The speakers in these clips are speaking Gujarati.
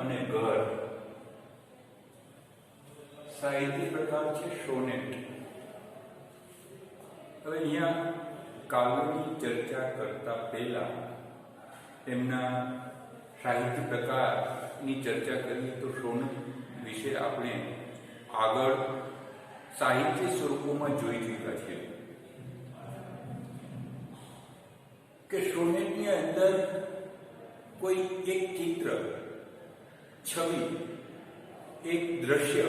અને ઘર. સાહિત્ય પ્રકાર છે સોનેટ. હવે અહીંયા કાવ્યોની ચર્ચા કરતા પહેલા તેમના સાહિત્ય પ્રકારની ચર્ચા કરીએ તો સોનેટ વિશે આપણે આગળ સાહિત્ય સ્વરૂપોમાં જોઈ ચૂક્યા છીએ કે સોનેટની અંદર કોઈ એક ચિત્ર, છબી, એક દ્રશ્ય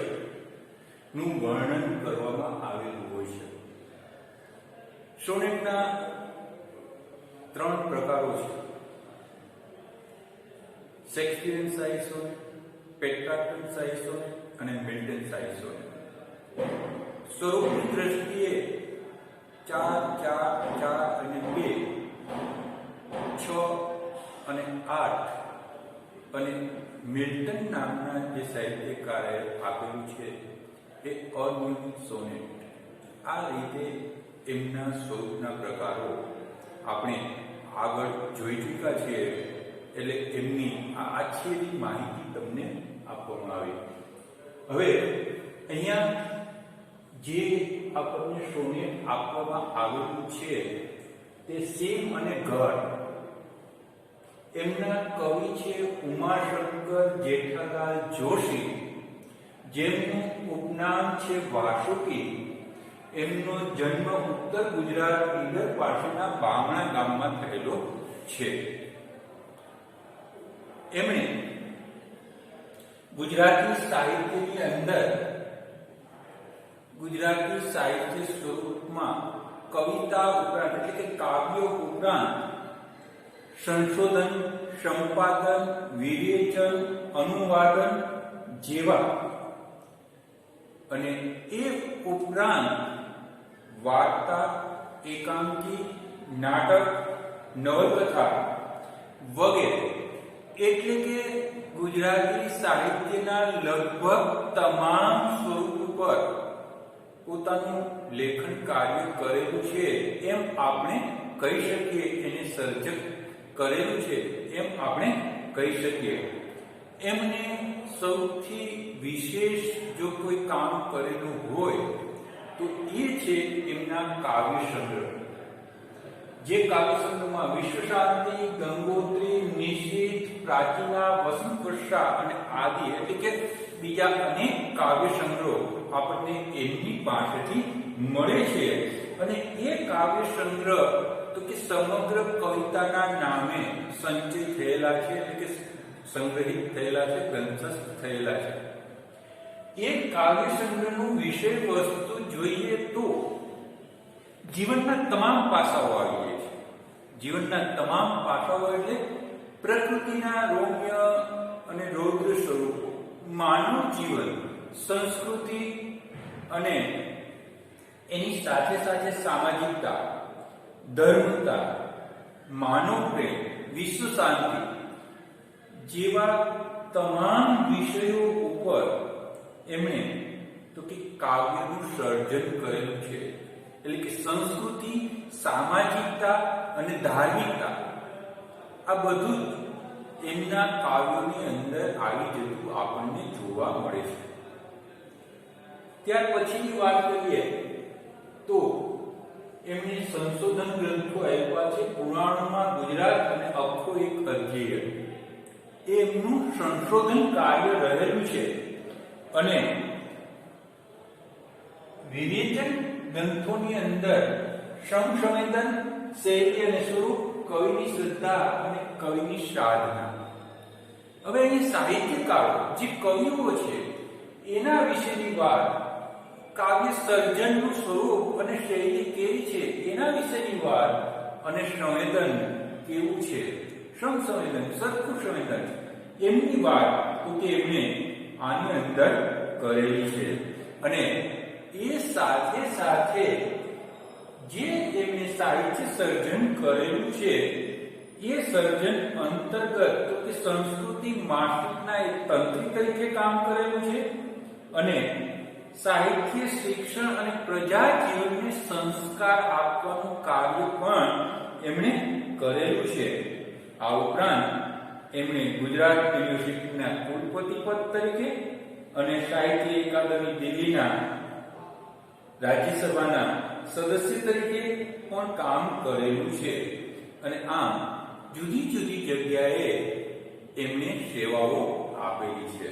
નું વર્ણન કરવામાં આવેલું હોય છે. સોનેટના 3 પ્રકારો છે: શેક્સપિયન શાહી સોનેટ, પેટ્રાર્કન શાહી સોનેટ અને મિલ્ટન શાહી સોનેટ. સ્વરૂપની દ્રષ્ટિએ 4, 4, 4 અને 2, 6 અને 8 અને મિલ્ટન નામના જે સાહિત્યકારે આપેલું છે એ અનિયમિત સોનેટ. આ રીતે એમના સ્વરૂપના પ્રકારો આપણે આગળ જોઈ ચૂક્યા છીએ. એટલે એમની આ આછેરી માહિતી તમને આપવામાં આવી. હવે અહીંયા જે આપણને સોનેટ આપવામાં આવેલું છે તે સેમ અને ઘર. એમના કવિ છે ઉમાશંકર જેઠાલાલ જોશી, જેમનું ઉપનામ છે વાસુકી. એમનો જન્મ ઉત્તર ગુજરાત ઈડર પાસેના બામણા ગામમાં થયેલો છે. એમણે ગુજરાતી સાહિત્યની અંદર ગુજરાતી સાહિત્ય સ્વરૂપમાં કવિતા ઉપરાંત એટલે કે કાવ્યો ઉપરાંત સંશોધન, સંપાદન, વિવેચન, અનુવાદન જેવા અને એ ઉપરાંત વાર્તા, એકાંકી, નાટક, નવલકથા વગેરે એટલે કે ગુજરાતી સાહિત્યના લગભગ તમામ સ્વરૂપ પર પોતાનું લેખન કાર્ય કરેલું છે એમ આપણે કહી શકીએ. એને સર્જક કરેલું છે એમ આપણે કહી શકીએ. એમને સૌથી વિશેષ જો કોઈ કામ કરેલું હોય તો એ છે એમના કાવ્ય સંગ્રહ. જે કાવ્ય સંગ્રહમાં વિશ્વ શાંતિ, ગંગોત્રી, નિશીથ, પ્રાચીના, વસંત વર્ષા અને આદિ એટલે કે બીજા અનેક કાવ્ય સંગ્રહો આપણને એમની પાસેથી મળે છે. અને એ કાવ્ય સંગ્રહ તો કે સમગ્ર કવિતાના નામે સંચિત થયેલા છે એટલે કે સંગ્રહિત થયેલા છે, ગ્રંથસ્થ થયેલા છે. એ કાવ્ય સંગ્રહનું વિષય વસ્તુ જોઈએ તો જીવનના તમામ પાસાઓ આવી જાય છે. જીવનના તમામ પાસાઓ એટલે પ્રકૃતિના રૌમ્ય અને રૌદ્ર સ્વરૂપો, માનવ જીવન, સંસ્કૃતિ અને એની સાથે સાથે સામાજિકતા, ધર્મતા, માનવ પ્રેમ, વિશ્વ શાંતિ જેવા તમામ વિષયો ઉપર એમણે તો કે કાવ્યનું સર્જન કરેલું છે. એટલે કે સંસ્કૃતિ, સામાજિકતા અને ધાર્મિકતા આ બધું જ એમના કાવ્યોની અંદર આવી જતું આપણને જોવા મળે છે. ત્યાર પછીની વાત કરીએ તો એમણે સંશોધન ગ્રંથો આપ્યા છે. પુરાણોમાં ગુજરાત અને આખો એક અધ્યય એમનું સંશોધન કાર્ય રહેલું છે. અને વિવેચન ગ્રંથોની અંદર સમસંવેદન, શૈલી અને સ્વરૂપ, કવિની શ્રદ્ધા અને કવિની સાધના. હવે અહીં સાહિત્યકારો જે કવિઓ છે એના વિશેની વાત, કાવ્ય સર્જનનું સ્વરૂપ અને શૈલી કેવી છે એના વિશેની વાત, અને સંવેદન કેવું છે, સમસંવેદન, સરખું સંવેદન એમની વાત તો કે એમણે આની અંદર કરેલી છે. અને એ સાથે સાથે જે એમણે સાહિત્ય સર્જન કરેલું છે એ સર્જન અંતર્ગત તો કે સંસ્કૃતિ માસિકના એક તંત્રી તરીકે કામ કરેલું છે. અને સાહિત્ય, શિક્ષણ અને પ્રજા જીવનને સંસ્કાર આપવાનું કાર્ય પણ એમણે કરેલું છે. આ ઉપરાંત એમણે ગુજરાત યુનિવર્સિટીના કુલપતિ પદ તરીકે અને સાહિત્ય અકાદમી દિલ્હીના રાજ્યસભાના સદસ્ય તરીકે પણ કામ કરેલું છે અને આમ જુદી જુદી જગ્યાએ એમણે સેવાઓ આપેલી છે.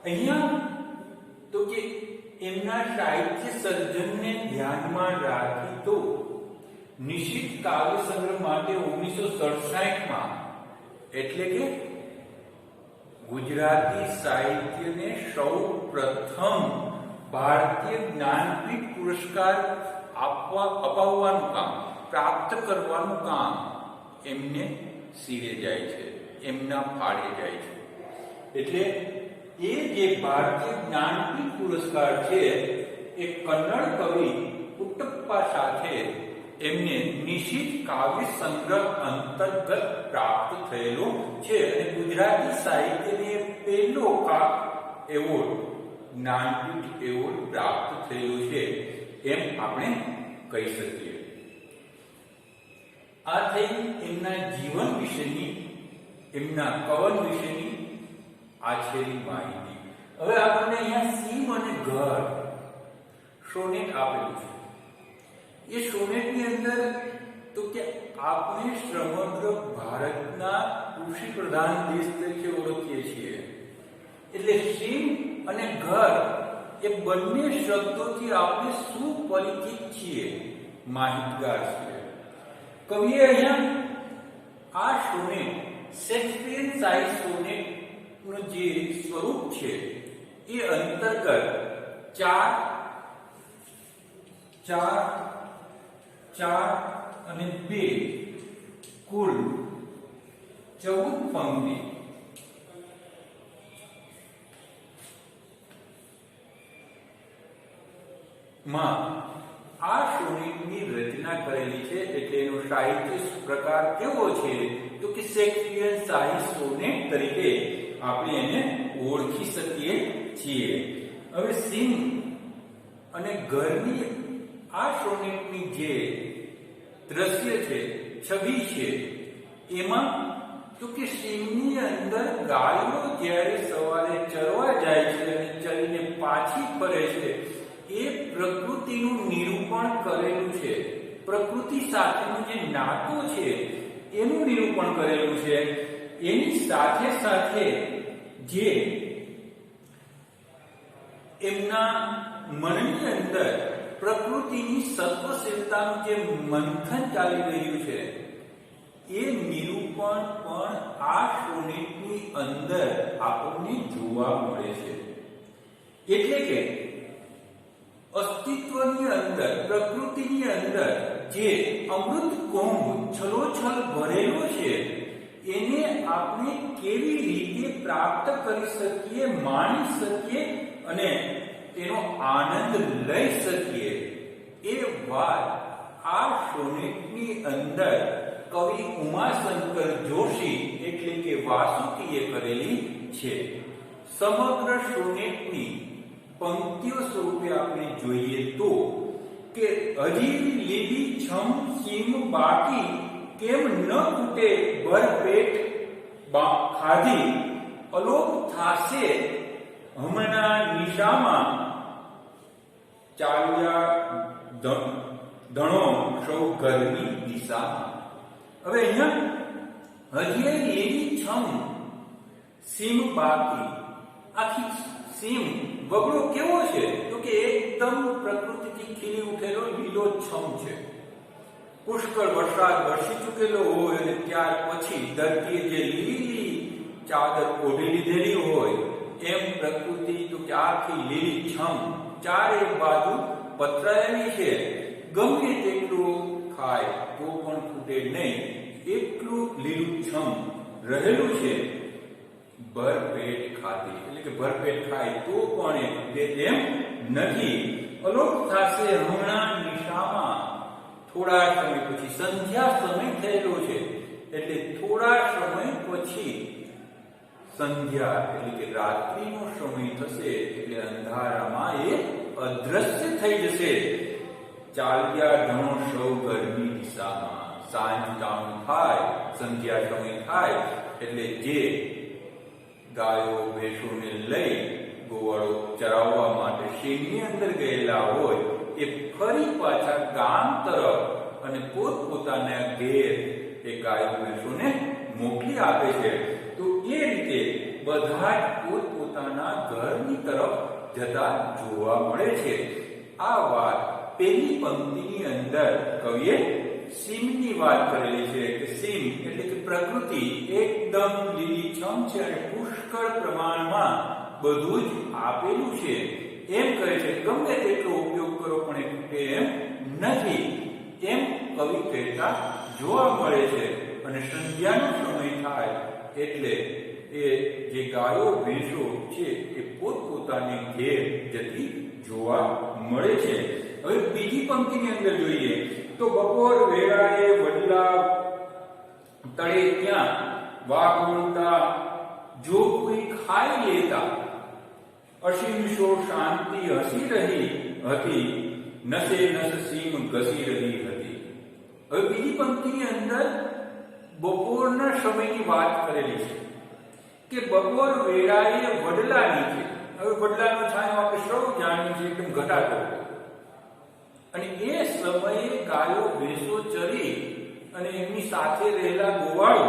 અહીંયા તો કે એમના સાહિત્ય સર્જનને ધ્યાનમાં રાખી તો નિશિત કાવ્ય સંગ્રહ માટે 1967માં એટલે કે ગુજરાતી સાહિત્યને સૌ પ્રથમ ભારતીય જ્ઞાનપીઠ પુરસ્કાર અપાવવાનું કામ, પ્રાપ્ત કરવાનું કામ એમને શિરે જાય છે, એમના ફાળે જાય છે. એટલે એ જે ભારતીય જ્ઞાનપીઠ પુરસ્કાર છે એ કન્નડ કવિ પુટ્ટપ્પા સાથે એમને નિશિત કાવ્ય સંગ્રહ અંતર્ગત પ્રાપ્ત થયેલો છે અને ગુજરાતી સાહિત્યને પહેલો એવોર્ડ, જ્ઞાનપીઠ એવોર્ડ પ્રાપ્ત થયેલો છે એમ આપણે કહી શકીએ. આ થઈ એમના જીવન વિશેની, એમના કવન વિશેની આછેરી માહિતી. હવે આપણને અહીંયા સીમ અને ઘર સોનેટ આપેલું છે. એ સોનેટની અંદર તો કે આપણે સમગ્ર ભારતના કૃષિ પ્રધાન દેશ તરીકે ઓળખીએ છીએ. એટલે સીમ અને ઘર એ બંને શબ્દોથી આપણે સુપરિચિત છીએ, માહિતગાર છીએ. કવિએ અહીંયા આ સોનેટ, શેક્સપિયર સાહિત્ય સોનેટ નું જે સ્વરૂપ છે એ અંતર્ગત ચાર અને 2 કુલ 14 પંક્તિ માં આ સોનેટની રચના કરેલી છે. એટલે એનો સાહિત્ય પ્રકાર કેવો છે તો કે શેક્સપિયર સાહિત્ય સોનેટ તરીકે આપણે એને ઓળખી શકીએ છીએ. હવે સીમ અને ઘરની આ સોનેટની જે દ્રશ્ય છે, છબી છે, એમાં તો કે સીમની અંદર ગાયો જ્યારે સવારે ચરવા જાય છે અને ચરીને પાછી ફરે છે એ પ્રકૃતિનું નિરૂપણ કરેલું છે. પ્રકૃતિ સાથેનું જે નાતું છે એનું નિરૂપણ કરેલું છે. એની સાથે સાથે જે એમના મનની અંદર પ્રકૃતિની સત્વશીલતાનું જે મંથન ચાલી રહ્યું છે એ નિરૂપણ પણ આ સોનેટની અંદર આપણને જોવા મળે છે. એટલે કે અસ્તિત્વની અંદર, પ્રકૃતિની અંદર જે અમૃત કુંભ છલોછલ ભરેલો છે એને આપણે કેવી રીતે પ્રાપ્ત કરી શકીએ, માણી શકીએ અને એનો આનંદ લઈ શકીએ એ વાત આ સોનેટની અંદર કવિ ઉમાશંકર જોશી એટલે કે વાસુકીએ કરેલી છે. સમગ્ર સોનેટની પંક્તિઓ સ્વરૂપે આપણે જોઈએ તો કે હજી લીલી છમ સીમ બાકી, કેમ ન ખૂટે ભરપેટ ખાધી, અલોપ થાશે હમણાં નિશામાં, ચાલ્યા ધણો સૌ ઘરની દિશામાં. હવે અહીંયા હજી લીલી છમ સીમ બાકી, આખી સીમ વગડો કેવો છે તો કે એકદમ પ્રકૃતિથી ખીલી ઉઠેલો લીલો છમ છે. પુષ્કળ વરસાદ વરસી ચૂકેલો હોય અને ત્યાર પછી ધરતીએ જે લીલી ચાદર ઓઢી લીધેલી હોય એમ પ્રકૃતિ તો કે આખી લીલી છમ ચારે બાજુ પથરાયેલી છે. ગમે તેટલું ખાય તો પણ ખૂટે નહીં એટલું લીલું છમ રહેલું છે. ભરપેટ ખાધી એટલે કે ભરપેટ ખાય તો પણ એમ નથી. અલોપ થશે હમણાં નિશામાં, થોડા સમય પછી સંધ્યા સમય થયેલો છે એટલે થોડા સમય પછી સંધ્યા એટલે કે રાત્રિનો સમય થશે એટલે અંધારામાં એ અદ્રશ્ય થઈ જશે. ચાલ્યા ધણો સૌ ઘરની દિશામાં, સાંજ ટાણું થાય, સંધ્યા સમય થાય એટલે જે ગાયો ભેંસોને લઈ ગોવાળો ચરાવવા માટે શેડની અંદર ગયેલા હોય એ ફરી પાછા ગામ તરફ અને પોતપોતાના ઘેર એ ગાયો ભેંસોને મોકલી આપે છે. તો એ રીતે બધા જ પોતપોતાના ઘરની તરફ જતા જોવા મળે છે. આ વાત પહેલી પંક્તિની અંદર કવિએ સીમની વાત કરેલી છે કે સીમ એટલે કે પ્રકૃતિ એકદમ લીલીછમ છે અને પુષ્કળ પ્રમાણમાં બધું જ આપેલું છે એમ કહે છે. ગમે તેટલો ઉપયોગ કરો પણ એ ખૂટે એમ નથી એમ કવિ કહેતા જોવા મળે છે. અને સંધ્યાનો સમય થાય એટલે એ જે ગાયો ભેંસો છે એ પોતપોતાની ઘેર જતી જોવા મળે છે. હવે બીજી પંક્તિની અંદર જોઈએ તો બપોર વેળાએ વડલા તળે ત્યાં વાગોળતા જો કોઈ ખાઈ લેતા અસીમ શો શાંતિ હસી રહી હતી નસે નસ સીમ ઘસી રહી હતી. હવે બીજી પંક્તિની અંદર બપોરના સમયની વાત કરેલી છે કે બપોર વેળાએ વડલા નીચે. હવે વડલાનો છાંયો આપણે સૌ જાણીએ છીએ એકદમ ઘટાતો અને એ સમયે ગાયો ભેંસો ચરી અને એમની સાથે રહેલા ગોવાળો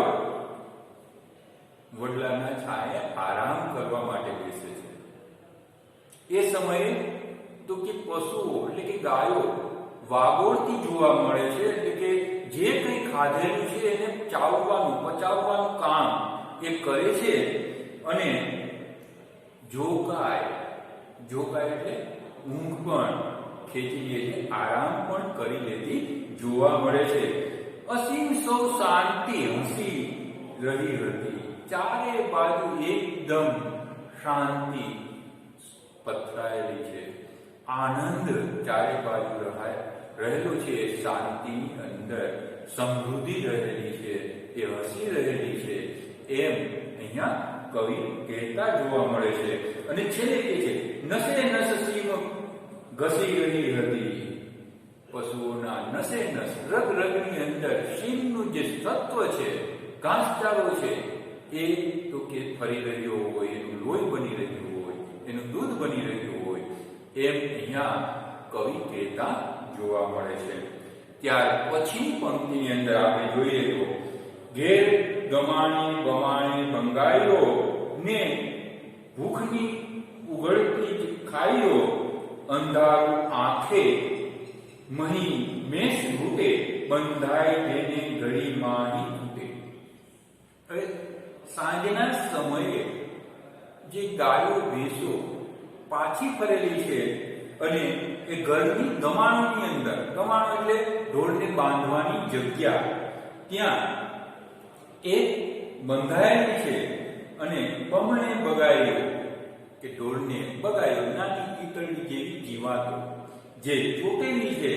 વડલાના છાંયે આરામ કરવા માટે બેસે છે. એ સમયે તો કે પશુઓ એટલે કે ગાયો વાગોળતી જોવા મળે છે. એટલે કે જે કંઈ ખાધેલું છે એને ચાવવાનું પચાવવાનું કામ એ કરે છે અને જોકાય એટલે ઊંઘ પણ ખેંચી લે છે, આરામ પણ કરી લેતી જોવા મળે છે. અસીમ સૌ શાંતિ હસી રહી હતી. ચારે બાજુ એકદમ શાંતિ પથરાયેલી છે, આનંદ ચારે બાજુ રહેલો છે, શાંતિની અંદર સમૃદ્ધિ રહેલી છે, એ હસી રહેલી છે એમ અહીંયા કવિ કહેતા જોવા મળે છે. અને છેલ્લે કે છે નસે નસ સીમ ઘસી રહી હતી. પશુઓના નસે નસ રગ રગની અંદર સીમનું જે તત્વ છે, ઘાસચારો છે, એ તો કે ફરી રહ્યો હોય, એનું લોહી બની રહ્યું હોય, એનું દૂધ બની રહ્યું હોય એમ અહીંયા કવિ કહેતા જોવા મળે છે. ત્યાર પછીની પંક્તિની અંદર આપણે જોઈએ તો ઘેર ગમાણી બમાણી બંગાળીઓ ને ભૂખની ઉગળતી ખાઈઓ અંધારું આંખે મહી મેષ રૂટે બંધાય તેને ઘડી માહી તૂટે. હવે સાંજના સમયે જે ગાયો ભેંસો પાછી ફરેલી છે અને એ ઘરની ગમાણની અંદર, ગમાણ એટલે ઢોરને બાંધવાની જગ્યા, ત્યાં એ બંધાયેલી છે અને બમણે બગાડ્યો કે ઢોરને બગાડ્યો નાની ઈતળની જેવી જીવાતો જે ચોટેલી છે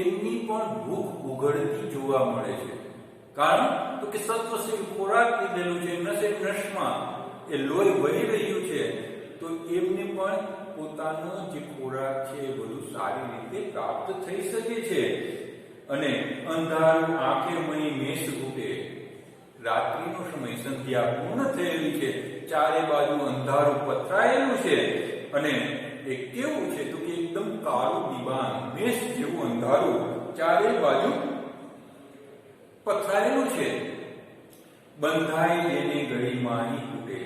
એમની પણ ભૂખ ઉઘડતી જોવા મળે છે. કારણ તો કે સત્વશીલ ખોરાક લીધેલું છે, નસે નસમાં એ લોહી વહી રહ્યું છે, તો એમને પણ પોતાનો જે ખોરાક છે એ બધું સારી રીતે પ્રાપ્ત થઈ શકે છે. અને અંધારું આંખે મહી મેષ રૂટે. રાત્રિનો સમય, સંધ્યા પૂર્ણ થયેલી છે, ચારે બાજુ અંધારું પથરાયેલું છે અને એ કેવું છે તો કે એકદમ કાળું દિવાન મેષ જેવું અંધારું ચારે બાજુ પથરાયેલું છે. બંધાય એને ઘડી માહી તૂટે.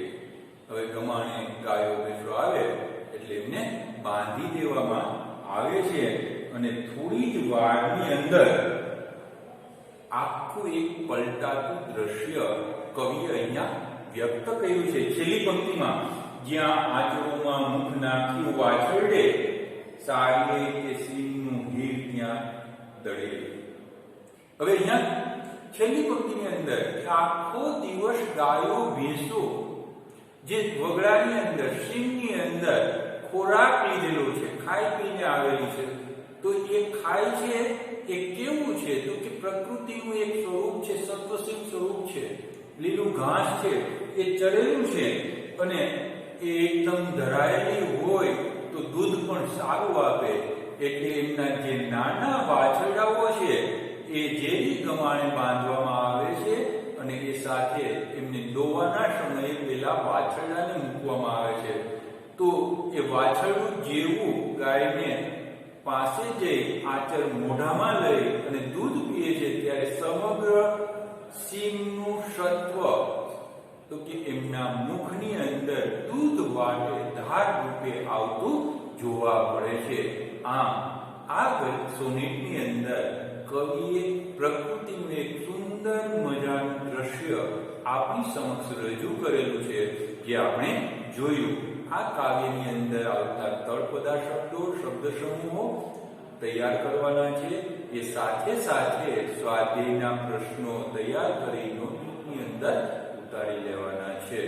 હવે ગમાણે ગાયો ભેંસો આવે એટલે એમને બાંધી દેવામાં આવે છે અને થોડી જ વારની અંદર આખું એક પલટાતું દ્રશ્ય કવિએ અહીંયા વ્યક્ત કર્યું છે. છેલ્લી પંક્તિમાં જ્યાં આંચળોમાં મુખ નાખ્યું વાછરડે સારીએ કે સીમનું હીર ત્યાં દળે. હવે અહીંયા છેલ્લી પંક્તિની અંદર આખો દિવસ ગાયો ભેંસો જે વગડાની અંદર સીમની અંદર ખોરાક લીધેલો છે, ખાઈ પીને આવેલી છે, તો એ ખાય છે એ કેવું છે તો કે પ્રકૃતિનું એક સ્વરૂપ છે, સત્વશીલ સ્વરૂપ છે, લીલું ઘાસ છે એ ચરેલું છે અને એ એકદમ ધરાયેલી હોય તો દૂધ પણ સારું આપે. એટલે એમના જે નાના વાછરડાઓ છે એ ઝેરી ગમાણે બાંધવામાં આવે છે અને એ સાથે એમને દોવાના સમયે પેલા વાછરડાને મૂકવામાં આવે છે. તો એ વાછરડું જેવું ગાયને પાસે જઈ આચર મોઢામાં લઈ અને દૂધ પીએ છે ત્યારે સમગ્ર સિંહનું સત્વ તો કે એમના મુખની અંદર દૂધ વાટે ધાર રૂપે આવતું જોવા મળે છે. આમ આ સોનેટની અંદર કવિએ પ્રકૃતિનું એક સુંદર મજાનું દ્રશ્ય આપણી સમક્ષ રજૂ કરેલું છે, જે આપણે જોયું. આ કાવ્યની અંદર આવતા તળપદા શબ્દો, શબ્દ સમૂહો તૈયાર કરવાના છે. એ સાથે સાથે સ્વાધ્યાયના પ્રશ્નો તૈયાર કરી નોટબુકની અંદર ઉતારી લેવાના છે.